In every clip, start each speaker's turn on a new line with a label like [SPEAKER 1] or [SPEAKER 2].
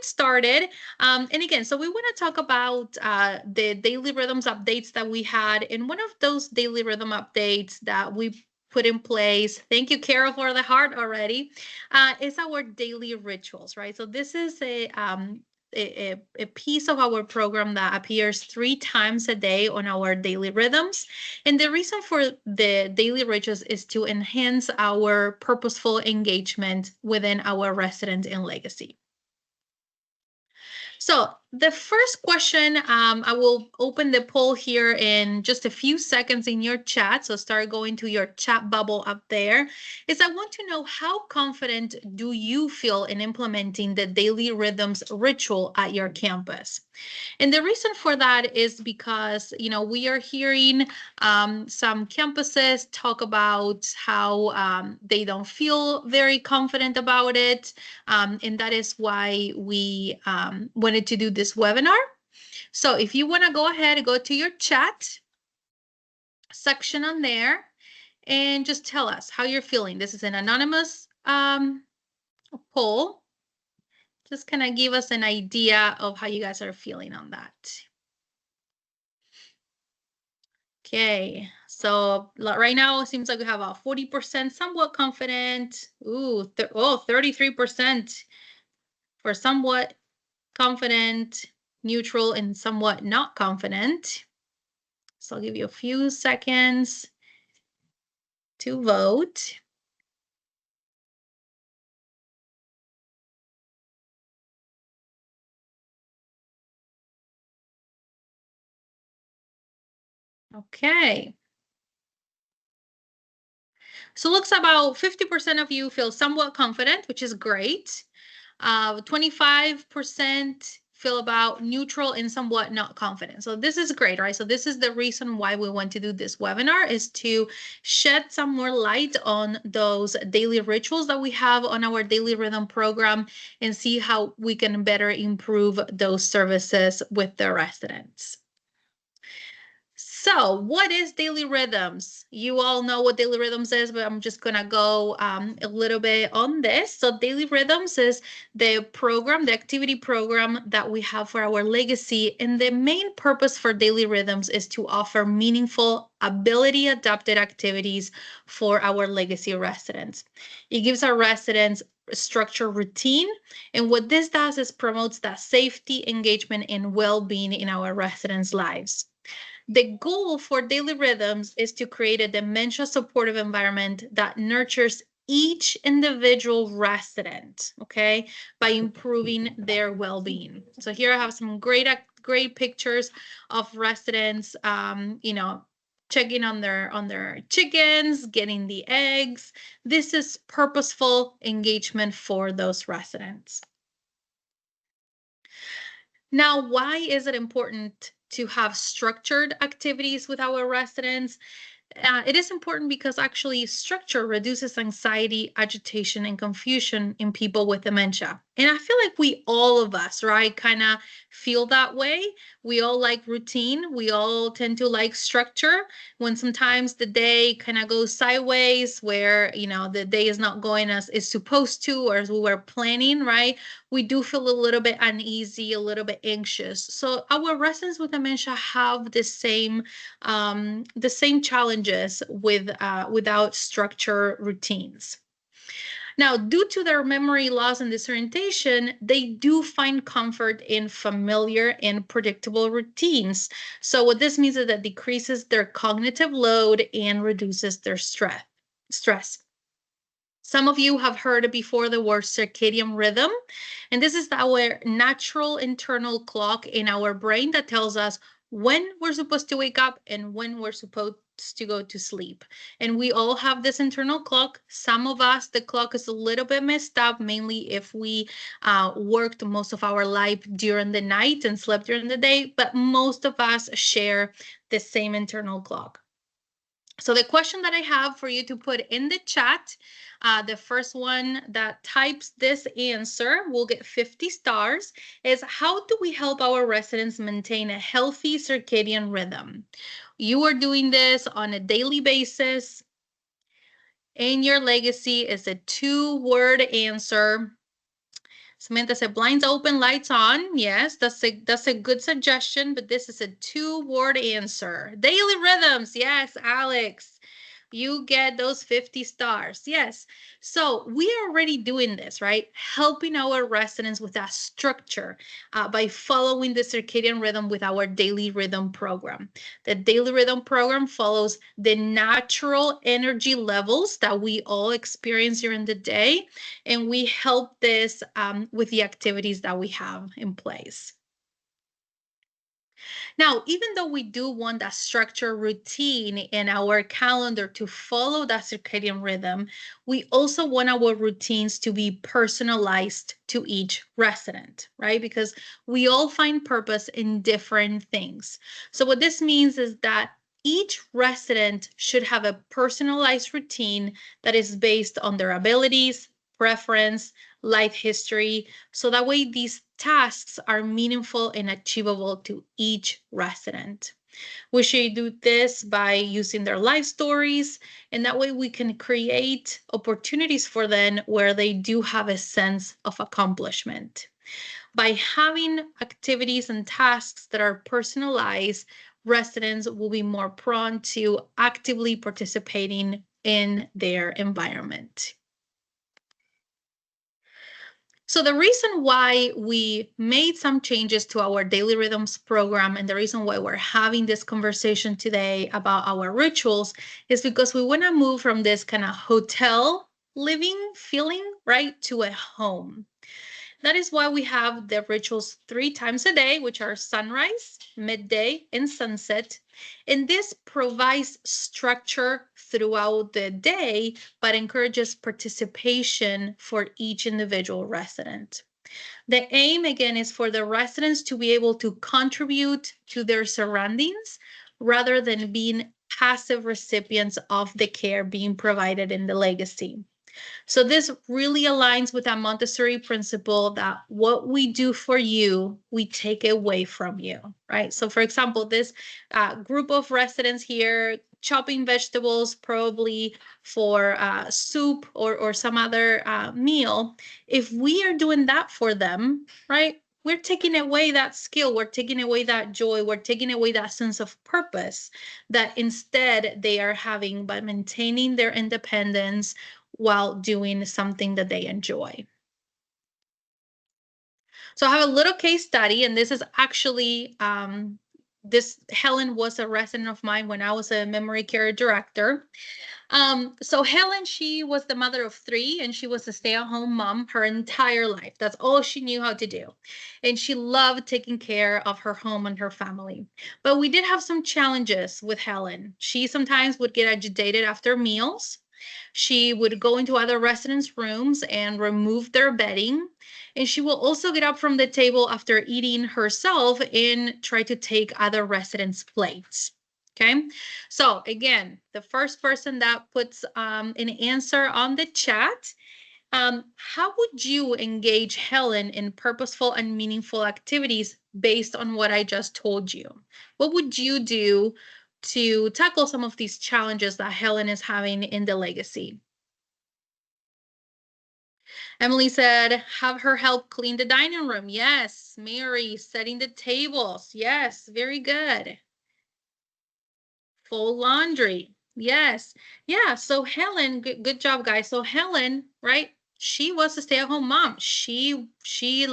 [SPEAKER 1] get started. And again, so we want to talk about the daily rhythms updates that we had. And one of those daily rhythm updates that we put in place, thank you, Carol, for the heart already, is our daily rituals, right? So this is a piece of our program that appears 3 times a day on our daily rhythms. And the reason for the daily rituals is to enhance our purposeful engagement within our resident in legacy. So the first question, I will open the poll here in just a few seconds in your chat. So start going to your chat bubble up there. Is I want to know, how confident do you feel in implementing the daily rhythms ritual at your campus? And the reason for that is because, we are hearing some campuses talk about how they don't feel very confident about it. And that is why we wanted to do this webinar. So if you want to go ahead, go to your chat section on there and just tell us how you're feeling. This is an anonymous poll. Just kind of give us an idea of how you guys are feeling on that. Okay, so right now it seems like we have a 40% somewhat confident. Ooh, 33% for somewhat confident, neutral, and somewhat not confident. So I'll give you a few seconds to vote. Okay. So it looks about 50% of you feel somewhat confident, which is great. 25% feel about neutral and somewhat not confident. So this is great, right? So this is the reason why we want to do this webinar, is to shed some more light on those daily rituals that we have on our daily rhythm program and see how we can better improve those services with the residents. So what is daily rhythms? You all know what daily rhythms is, but I'm just going to go a little bit on this. So daily rhythms is the program, the activity program that we have for our legacy. And the main purpose for daily rhythms is to offer meaningful, ability adapted activities for our legacy residents. It gives our residents structured routine. And what this does is promotes that safety, engagement, and well-being in our residents' lives. The goal for daily rhythms is to create a dementia supportive environment that nurtures each individual resident, okay, by improving their well-being. So here I have some great pictures of residents, checking on their chickens, getting the eggs. This is purposeful engagement for those residents. Now, why is it important to have structured activities with our residents? It is important because actually structure reduces anxiety, agitation, and confusion in people with dementia. And I feel like all of us, right, kind of feel that way. We all like routine. We all tend to like structure. When sometimes the day kind of goes sideways, where, the day is not going as it's supposed to or as we were planning, right? We do feel a little bit uneasy, a little bit anxious. So our residents with dementia have the same challenges without structure routines. Now, due to their memory loss and disorientation, they do find comfort in familiar and predictable routines. So what this means is that decreases their cognitive load and reduces their stress. Some of you have heard before the word circadian rhythm, and this is our natural internal clock in our brain that tells us when we're supposed to wake up and when we're supposed to go to sleep. And we all have this internal clock. Some of us, the clock is a little bit messed up, mainly if we worked most of our life during the night and slept during the day, but most of us share the same internal clock. So the question that I have for you to put in the chat, the first one that types this answer will get 50 stars, is how do we help our residents maintain a healthy circadian rhythm? You are doing this on a daily basis, and your legacy is a 2-word answer. Samantha said, blinds open, lights on. Yes, that's a good suggestion, but this is a 2-word answer. Daily rhythms. Yes, Alex. You get those 50 stars. Yes. So we are already doing this, right? Helping our residents with that structure by following the circadian rhythm with our daily rhythm program. The daily rhythm program follows the natural energy levels that we all experience during the day, and we help this with the activities that we have in place. Now, even though we do want that structure routine in our calendar to follow that circadian rhythm, we also want our routines to be personalized to each resident, right? Because we all find purpose in different things. So what this means is that each resident should have a personalized routine that is based on their abilities, preference, life history, so that way these tasks are meaningful and achievable to each resident. We should do this by using their life stories, and that way we can create opportunities for them where they do have a sense of accomplishment. By having activities and tasks that are personalized, residents will be more prone to actively participating in their environment. So the reason why we made some changes to our Daily Rhythms program and the reason why we're having this conversation today about our rituals is because we want to move from this kind of hotel living feeling, right, to a home. That is why we have the rituals 3 times a day, which are sunrise, midday, and sunset. And this provides structure throughout the day, but encourages participation for each individual resident. The aim, again, is for the residents to be able to contribute to their surroundings rather than being passive recipients of the care being provided in the legacy. So this really aligns with that Montessori principle that what we do for you, we take away from you, right? So for example, this group of residents here chopping vegetables probably for soup or some other meal, if we are doing that for them, right, we're taking away that skill, we're taking away that joy, we're taking away that sense of purpose that instead they are having by maintaining their independence while doing something that they enjoy. So I have a little case study, and this is actually this Helen was a resident of mine when I was a memory care director. So Helen, she was the mother of 3, and she was a stay-at-home mom her entire life. That's all she knew how to do. And she loved taking care of her home and her family. But we did have some challenges with Helen. She sometimes would get agitated after meals. She would go into other residents' rooms and remove their bedding. And she will also get up from the table after eating herself and try to take other residents' plates. Okay, so again, the first person that puts an answer on the chat, how would you engage Helen in purposeful and meaningful activities based on what I just told you? What would you do to tackle some of these challenges that Helen is having in the legacy? Emily said, have her help clean the dining room. Yes. Mary, setting the tables. Yes, very good. Fold laundry. Yes. Yeah. So Helen, good job, guys. So Helen, right? She was a stay-at-home mom. She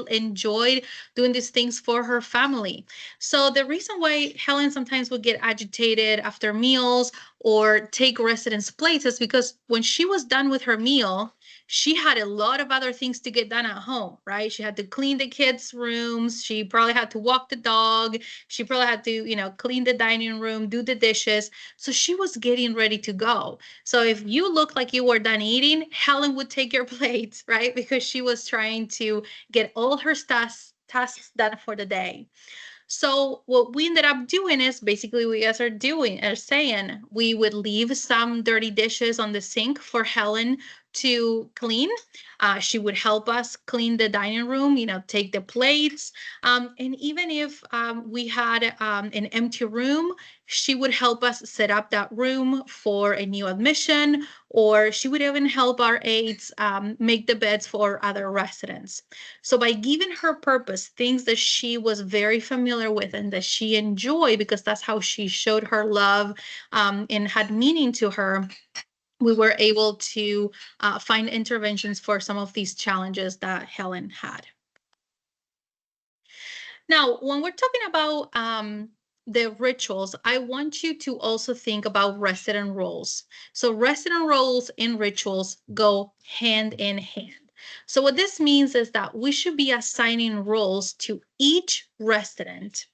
[SPEAKER 1] enjoyed doing these things for her family. So the reason why Helen sometimes would get agitated after meals or take residents' plates is because when she was done with her meal, she had a lot of other things to get done at home, right? She had to clean the kids' rooms. She probably had to walk the dog. She probably had to, clean the dining room, do the dishes. So she was getting ready to go. So if you look like you were done eating, Helen would take your plate, right? Because she was trying to get all her tasks done for the day. So what we ended up doing is basically we guys are saying we would leave some dirty dishes on the sink for Helen to clean. She would help us clean the dining room, take the plates. And even if we had an empty room, she would help us set up that room for a new admission, or she would even help our aides make the beds for other residents. So by giving her purpose, things that she was very familiar with and that she enjoyed, because that's how she showed her love and had meaning to her, we were able to find interventions for some of these challenges that Helen had. Now, when we're talking about the rituals, I want you to also think about resident roles. So resident roles and rituals go hand in hand. So what this means is that we should be assigning roles to each resident.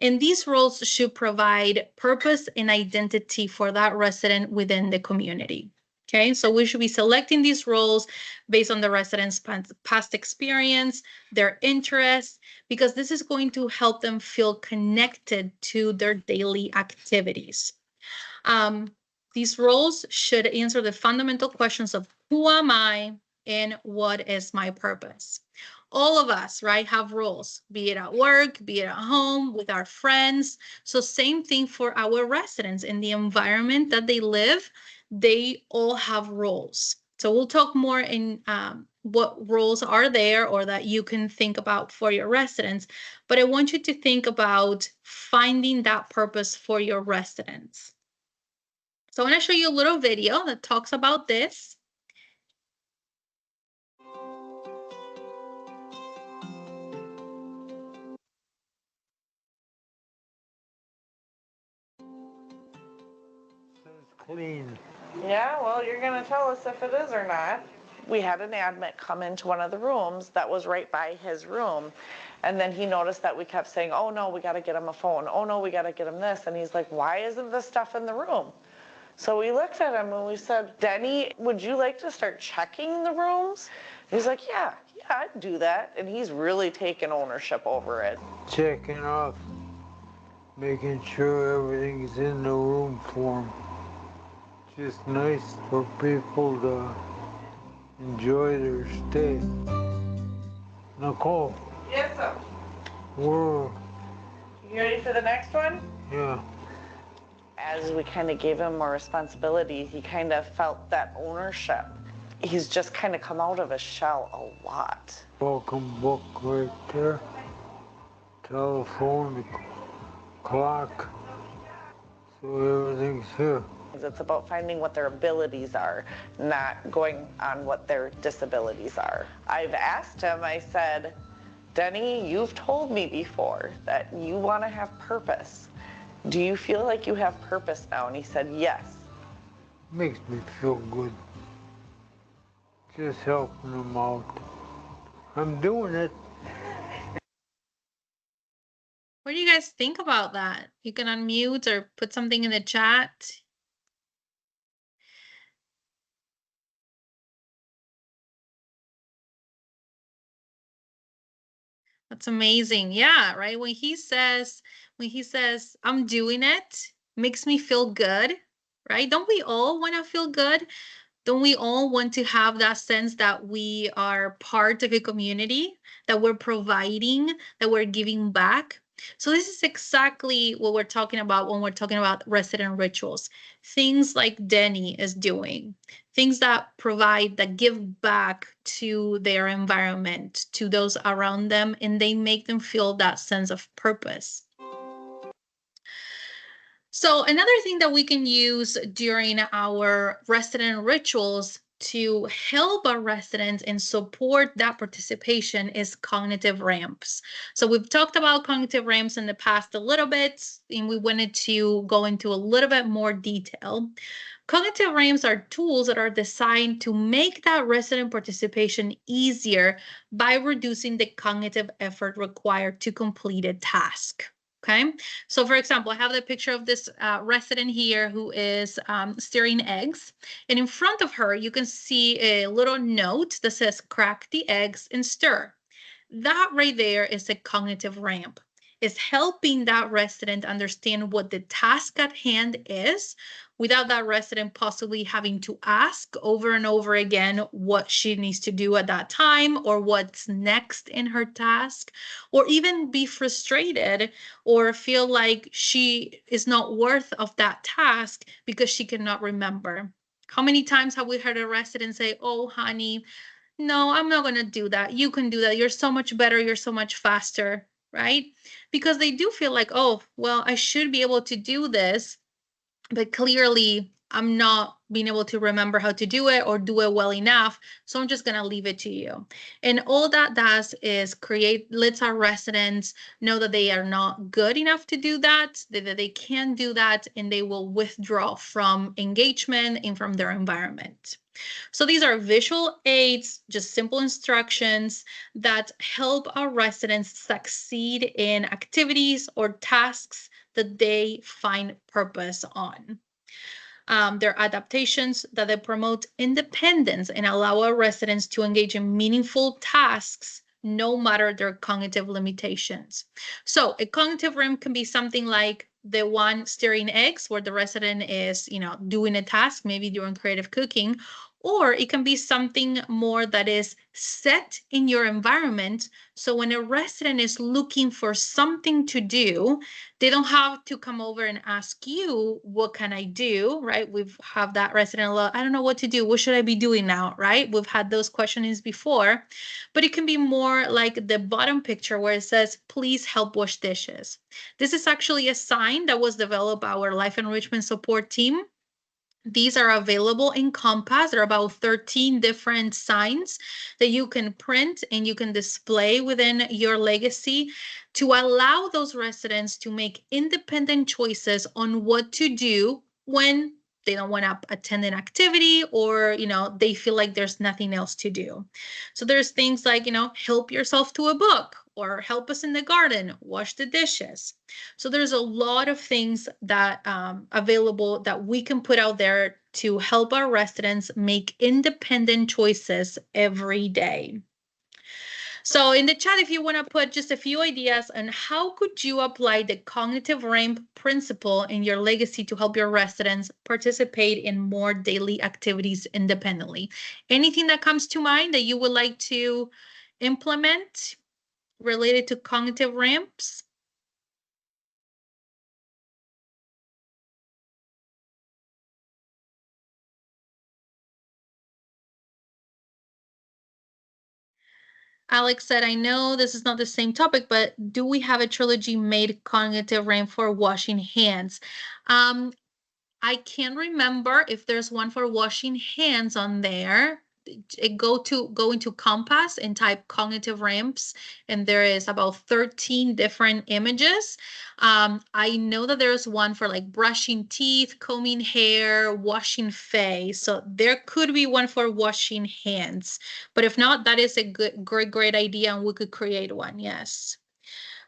[SPEAKER 1] And these roles should provide purpose and identity for that resident within the community. Okay, so we should be selecting these roles based on the residents' past experience, their interests, because this is going to help them feel connected to their daily activities. These roles should answer the fundamental questions of who am I and what is my purpose. All of us, right, have roles, be it at work, be it at home, with our friends. So same thing for our residents in the environment that they live. They all have roles. So we'll talk more in what roles are there or that you can think about for your residents. But I want you to think about finding that purpose for your residents. So I want to show you a little video that talks about this.
[SPEAKER 2] Clean.
[SPEAKER 3] Yeah, well, you're going to tell us if it is or not. We had an admit come into one of the rooms that was right by his room. And then he noticed that we kept saying, oh no, we got to get him a phone. Oh no, we got to get him this. And he's like, why isn't this stuff in the room? So we looked at him and we said, Denny, would you like to start checking the rooms? He's like, yeah, I'd do that. And he's really taken ownership over it.
[SPEAKER 2] Checking off, making sure everything's in the room for him. Just nice for people to enjoy their stay. Nicole.
[SPEAKER 3] Yes, sir.
[SPEAKER 2] We're,
[SPEAKER 3] You ready for the next one?
[SPEAKER 2] yeah.
[SPEAKER 3] As we kind of gave him more responsibility, he kind of felt that ownership. He's just kind of come out of his shell a lot.
[SPEAKER 2] Welcome book right there. Telephone, clock. So everything's here.
[SPEAKER 3] It's about finding what their abilities are, not going on what their disabilities are. I've asked him, I said, Denny, you've told me before that you want to have purpose. Do you feel like you have purpose now? And he said, yes.
[SPEAKER 2] Makes me feel good. Just helping them out. I'm doing it.
[SPEAKER 1] What do you guys think about that? You can unmute or put something in the chat. That's amazing. Yeah, right. When he says, I'm doing it, makes me feel good, right? Don't we all want to feel good? Don't we all want to have that sense that we are part of a community, that we're providing, that we're giving back? So this is exactly what we're talking about when we're talking about resident rituals. Things like Denny is doing, things that provide, that give back to their environment, to those around them, and they make them feel that sense of purpose. So another thing that we can use during our resident rituals to help our residents and support that participation is cognitive ramps. So we've talked about cognitive ramps in the past a little bit, and we wanted to go into a little bit more detail. Cognitive ramps are tools that are designed to make that resident participation easier by reducing the cognitive effort required to complete a task. Okay, so for example, I have the picture of this resident here who is stirring eggs. And in front of her, you can see a little note that says, crack the eggs and stir. That right there is a cognitive ramp. It's helping that resident understand what the task at hand is without that resident possibly having to ask over and over again what she needs to do at that time or what's next in her task, or even be frustrated or feel like she is not worth of that task because she cannot remember. How many times have we heard a resident say, "Oh, honey, no, I'm not going to do that. You can do that. You're so much better. You're so much faster," right? Because they do feel like, "Oh, well, I should be able to do this, but clearly I'm not being able to remember how to do it or do it well enough. So I'm just going to leave it to you." And all that does is lets our residents know that they are not good enough to do that, that they can't do that, and they will withdraw from engagement and from their environment. So these are visual aids, just simple instructions that help our residents succeed in activities or tasks that they find purpose on. They're adaptations that they promote independence and allow our residents to engage in meaningful tasks no matter their cognitive limitations. So a cognitive ramp can be something like the one stirring eggs, where the resident is, doing a task, maybe doing creative cooking, or it can be something more that is set in your environment. So when a resident is looking for something to do, they don't have to come over and ask you, "What can I do?" Right? We've had that resident a lot. "I don't know what to do. What should I be doing now?" Right? We've had those questions before, but it can be more like the bottom picture where it says, "Please help wash dishes." This is actually a sign that was developed by our life enrichment support team. These are available in Compass. There are about 13 different signs that you can print and you can display within your legacy to allow those residents to make independent choices on what to do when they don't want to attend an activity, or they feel like there's nothing else to do. So there's things like, help yourself to a book, or help us in the garden, wash the dishes. So there's a lot of things that available that we can put out there to help our residents make independent choices every day. So in the chat, if you want to put just a few ideas on how could you apply the cognitive ramp principle in your legacy to help your residents participate in more daily activities independently. Anything that comes to mind that you would like to implement related to cognitive ramps? Alex said, "I know this is not the same topic, but do we have a trilogy made cognitive ramp for washing hands?" I can't remember if there's one for washing hands on there. Go into Compass and type cognitive ramps, and there is about 13 different images. I know that there's one for like brushing teeth, combing hair, washing face. So there could be one for washing hands. But if not, that is a great idea, and we could create one. Yes.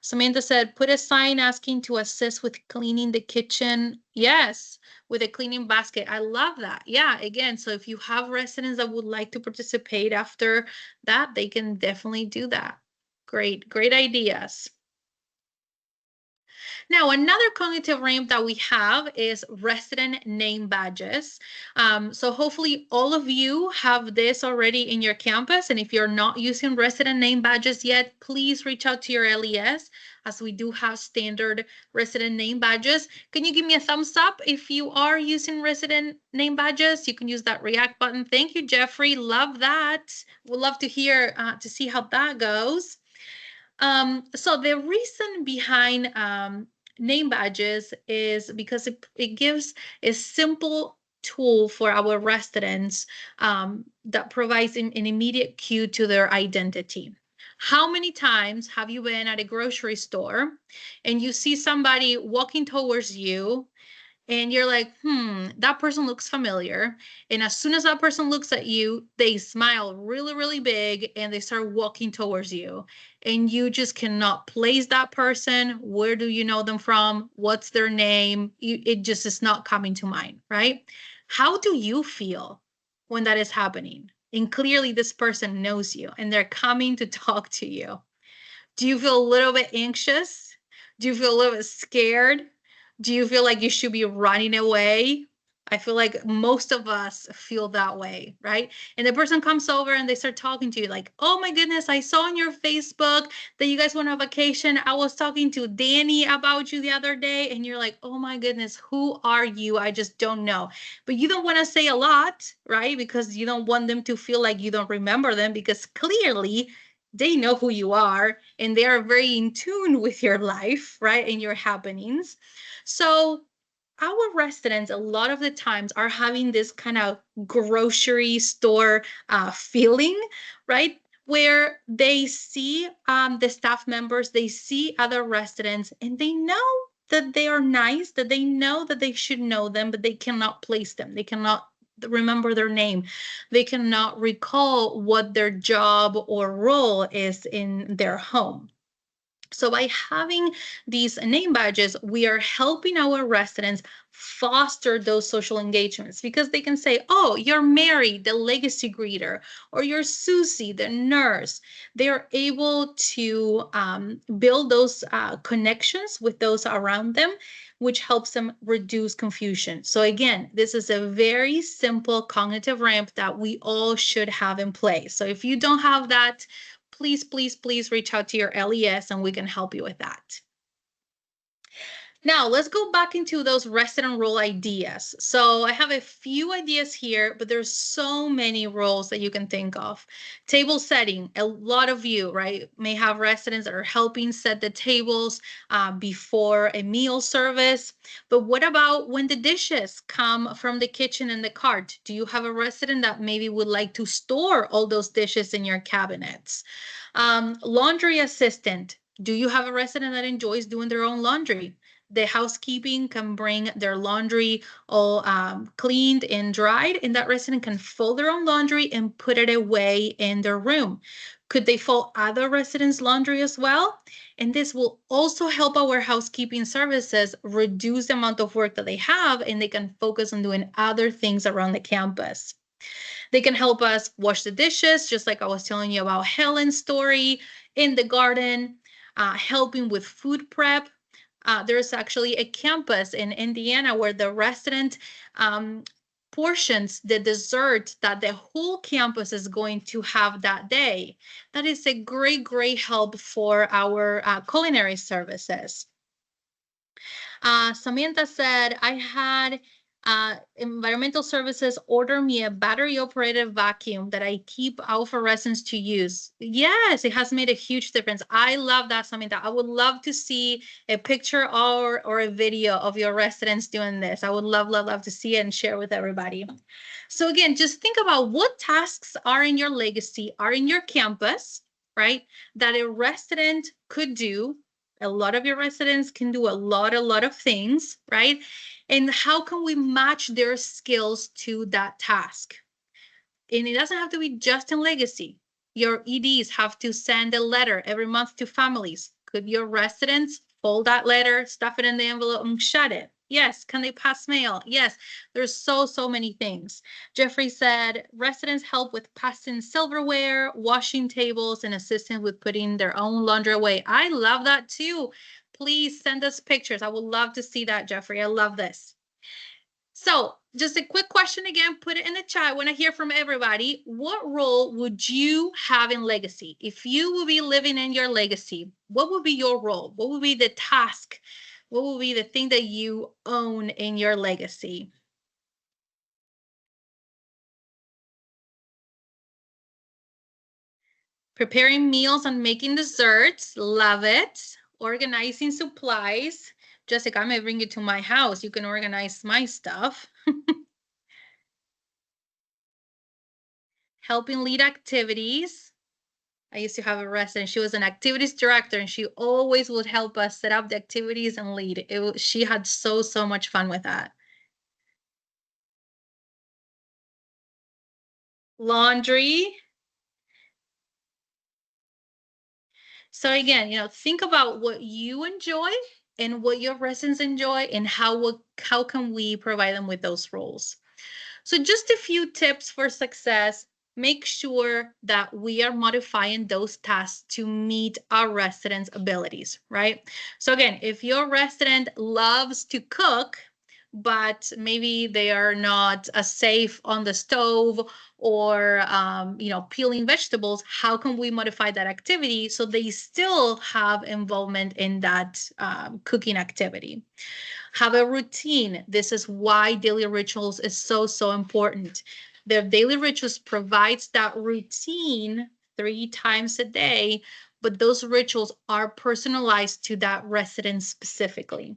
[SPEAKER 1] Samantha said, "Put a sign asking to assist with cleaning the kitchen." Yes, with a cleaning basket. I love that. Yeah, again, so if you have residents that would like to participate after that, they can definitely do that. Great ideas. Now, another cognitive ramp that we have is resident name badges. So hopefully all of you have this already in your campus. And if you're not using resident name badges yet, please reach out to your LES, as we do have standard resident name badges. Can you give me a thumbs up if you are using resident name badges? You can use that react button. Thank you, Jeffrey. Love that. We'd love to hear, to see how that goes. So the reason behind name badges is because it gives a simple tool for our residents that provides an immediate cue to their identity. How many times have you been at a grocery store and you see somebody walking towards you and you're like, that person looks familiar. And as soon as that person looks at you, they smile really, really big and they start walking towards you. And you just cannot place that person. Where do you know them from? What's their name? It just is not coming to mind, right? How do you feel when that is happening? And clearly this person knows you and they're coming to talk to you. Do you feel a little bit anxious? Do you feel a little bit scared? Do you feel like you should be running away? I feel like most of us feel that way, right? And the person comes over and they start talking to you like, oh my goodness, I saw on your Facebook that you guys went on vacation. I was talking to Danny about you the other day. And you're like, oh my goodness, who are you? I just don't know. But you don't want to say a lot, right? Because you don't want them to feel like you don't remember them, because clearly they know who you are and they are very in tune with your life, right? And your happenings. So our residents a lot of the times are having this kind of grocery store feeling, right? Where they see the staff members, they see other residents, and they know that they are nice, that they know that they should know them, but they cannot place them. They cannot remember their name. They cannot recall what their job or role is in their home. So by having these name badges, we are helping our residents foster those social engagements, because they can say, oh, you're Mary, the legacy greeter, or you're Susie, the nurse. They're able to build those connections with those around them, which helps them reduce confusion. So again, this is a very simple cognitive ramp that we all should have in place. So if you don't have that, please, please, please reach out to your LES and we can help you with that. Now, let's go back into those resident role ideas. So I have a few ideas here, but there's so many roles that you can think of. Table setting, a lot of you, right, may have residents that are helping set the tables before a meal service. But what about when the dishes come from the kitchen and the cart? Do you have a resident that maybe would like to store all those dishes in your cabinets? Laundry assistant. Do you have a resident that enjoys doing their own laundry? The housekeeping can bring their laundry all cleaned and dried, and that resident can fold their own laundry and put it away in their room. Could they fold other residents' laundry as well? And this will also help our housekeeping services reduce the amount of work that they have, and they can focus on doing other things around the campus. They can help us wash the dishes, just like I was telling you about Helen's story, in the garden, helping with food prep. There's actually a campus in Indiana where the resident portions the dessert that the whole campus is going to have that day. That is a great, great help for our culinary services. Samantha said, I had environmental services order me a battery operated vacuum that I keep out for residents to use. Yes, it has made a huge difference. I love that, Samantha. I would love to see a picture or a video of your residents doing this. I would love, love, love to see it and share with everybody. So again, just think about what tasks are in your legacy, are in your campus, right? That a resident could do. A lot of your residents can do a lot of things, right? And how can we match their skills to that task? And it doesn't have to be just in legacy. Your EDs have to send a letter every month to families. Could your residents fold that letter, stuff it in the envelope, and shut it? Yes. Can they pass mail? Yes. There's so many things. Jeffrey said, residents help with passing silverware, washing tables, and assisting with putting their own laundry away. I love that too. Please send us pictures. I would love to see that, Jeffrey. I love this. So just a quick question again, put it in the chat. I want to hear from everybody. What role would you have in legacy? If you would be living in your legacy, what would be your role? What would be the task? What would be the thing that you own in your legacy? Preparing meals and making desserts. Love it. Organizing supplies. Jessica, I may bring you to my house. You can organize my stuff. Helping lead activities. I used to have a resident. She was an activities director, and she always would help us set up the activities and lead. She had so much fun with that. Laundry. So again, think about what you enjoy and what your residents enjoy, and how can we provide them with those roles. So just a few tips for success. Make sure that we are modifying those tasks to meet our residents' abilities, right? So again, if your resident loves to cook, but maybe they are not as safe on the stove or, peeling vegetables. How can we modify that activity so they still have involvement in that cooking activity? Have a routine. This is why daily rituals is so, so important. The daily rituals provides that routine 3 times a day, but those rituals are personalized to that resident specifically.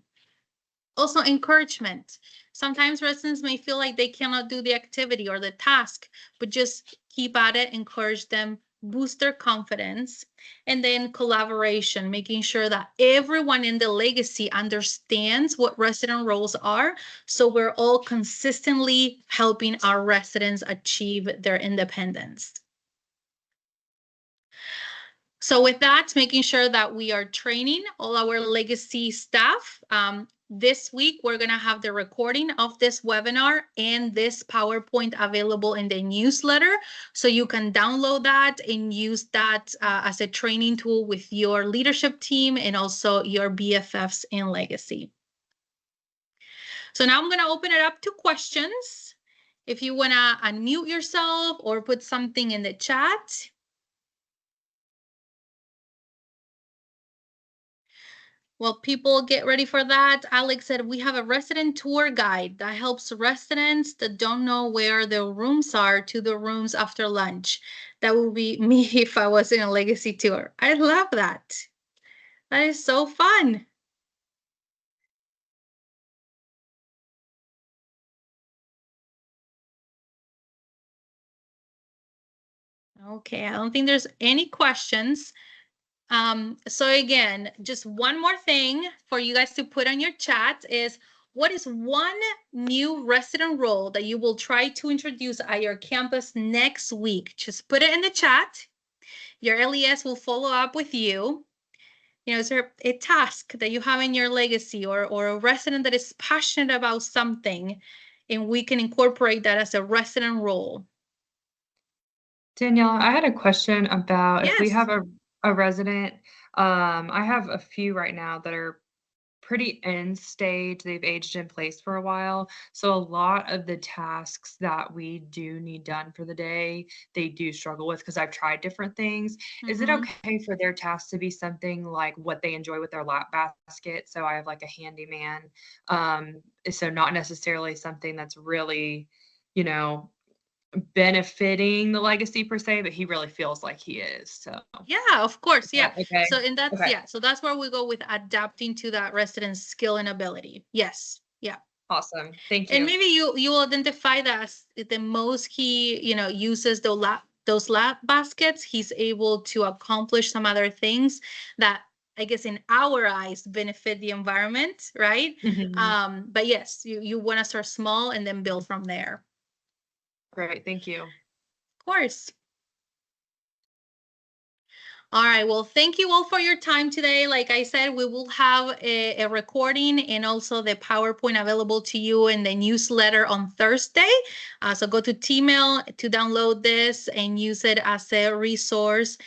[SPEAKER 1] Also, encouragement. Sometimes residents may feel like they cannot do the activity or the task, but just keep at it, encourage them, boost their confidence. And then collaboration, making sure that everyone in the legacy understands what resident roles are, so we're all consistently helping our residents achieve their independence. So with that, making sure that we are training all our legacy staff. This week, we're going to have the recording of this webinar and this PowerPoint available in the newsletter. So you can download that and use that as a training tool with your leadership team and also your BFFs in legacy. So now I'm going to open it up to questions. If you want to unmute yourself or put something in the chat. Well, people get ready for that. Alex said, we have a resident tour guide that helps residents that don't know where their rooms are to the rooms after lunch. That would be me if I was in a legacy tour. I love that. That is so fun. Okay, I don't think there's any questions. So again, just one more thing for you guys to put on your chat is, what is one new resident role that you will try to introduce at your campus next week? Just put it in the chat. Your LES will follow up with you. Is there a task that you have in your legacy or a resident that is passionate about something, and we can incorporate that as a resident role?
[SPEAKER 4] Daniela, I had a question about if we
[SPEAKER 1] Yes.
[SPEAKER 4] have a resident. I have a few right now that are pretty end stage. They've aged in place for a while. So a lot of the tasks that we do need done for the day, they do struggle with because I've tried different things. Is it okay for their tasks to be something like what they enjoy with their lap basket? So I have like a handyman. So not necessarily something that's really, benefiting the legacy per se, but he really feels like he is. So
[SPEAKER 1] yeah, of course. Yeah.
[SPEAKER 4] Okay.
[SPEAKER 1] So and that's
[SPEAKER 4] Okay.
[SPEAKER 1] yeah. So that's where we go with adapting to that resident's skill and ability. Yes. Yeah.
[SPEAKER 4] Awesome. Thank you.
[SPEAKER 1] And maybe you will identify that as the most he uses those lap baskets. He's able to accomplish some other things that I guess in our eyes benefit the environment, right? But yes, you want to start small and then build from there.
[SPEAKER 4] Great. Thank you.
[SPEAKER 1] Of course. All right. Well, thank you all for your time today. Like I said, we will have a recording and also the PowerPoint available to you in the newsletter on Thursday. So go to T-Mail to download this and use it as a resource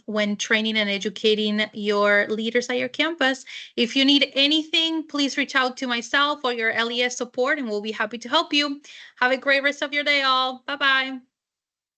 [SPEAKER 1] when training and educating your leaders at your campus. If you need anything, please reach out to myself or your LES support and we'll be happy to help you. Have a great rest of your day, all. Bye-bye.